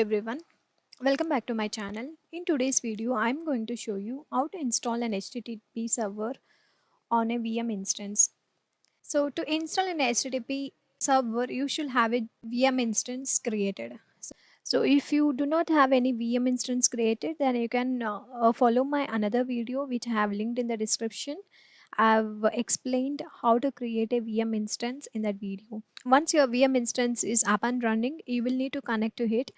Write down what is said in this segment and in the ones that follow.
everyone, welcome back to my channel. In today's video, I'm going to show you how to install an HTTP server on a VM instance. So to install an HTTP server, you should have a VM instance created. So if you do not have any VM instance created, then you can follow my another video which I have linked in the description. I've explained how to create a VM instance in that video. Once your VM instance is up and running, you will need to connect to it.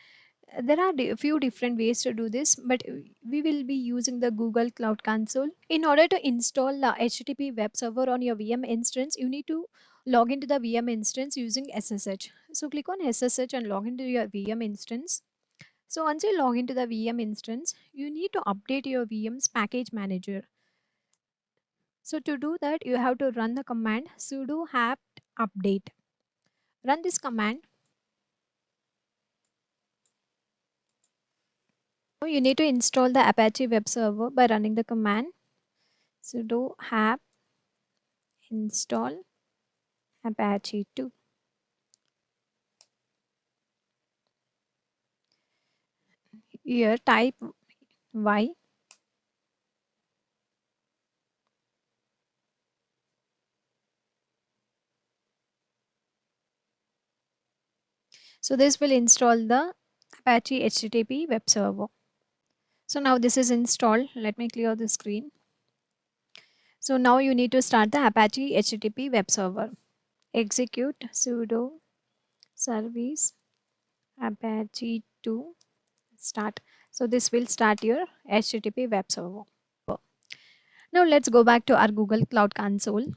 There are a few different ways to do this, but we will be using the Google Cloud Console. In order to install the HTTP web server on your VM instance, you need to log into the VM instance using SSH. So click on SSH and log into your VM instance. So once you log into the VM instance, you need to update your VM's package manager. So to do that, you have to run the command sudo apt update. Run this command. Now you need to install the Apache web server by running the command sudo apt install Apache 2. Here type y. So this will install the Apache HTTP web server. So now this is installed. Let me clear the screen. So now you need to start the Apache HTTP web server. Execute sudo service Apache 2 start. So this will start your HTTP web server. Now let's go back to our Google Cloud Console.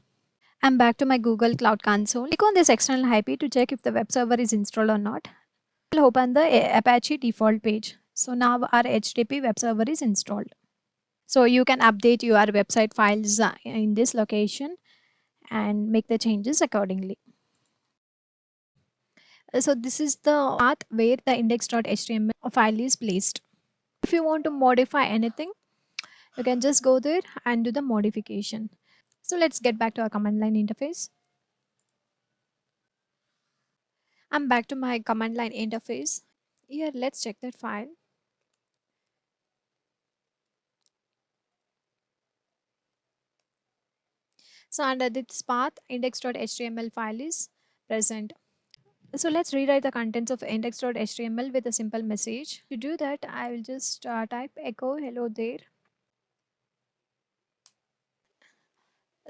I'm back to my Google Cloud Console. Click on this external IP to check if the web server is installed or not. We'll open the Apache default page. So now our HTTP web server is installed. So you can update your website files in this location and make the changes accordingly. So this is the path where the index.html file is placed. If you want to modify anything, you can just go there and do the modification. So let's get back to our command line interface. I'm back to my command line interface. Here, let's check that file. So under this path, index.html file is present. So let's rewrite the contents of index.html with a simple message. To do that, I will just type echo hello there.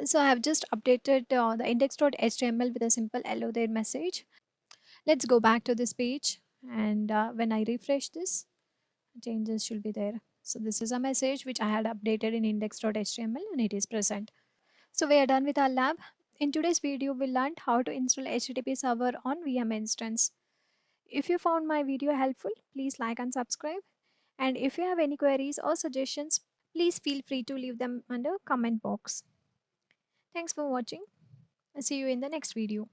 So I have just updated the index.html with a simple hello there message. Let's go back to this page, and when I refresh this, changes should be there. So this is a message which I had updated in index.html and it is present. So we are done with our lab. In today's video, we learned how to install HTTP server on VM instance. If you found my video helpful, please like and subscribe. And if you have any queries or suggestions, please feel free to leave them under comment box. Thanks for watching. I'll see you in the next video.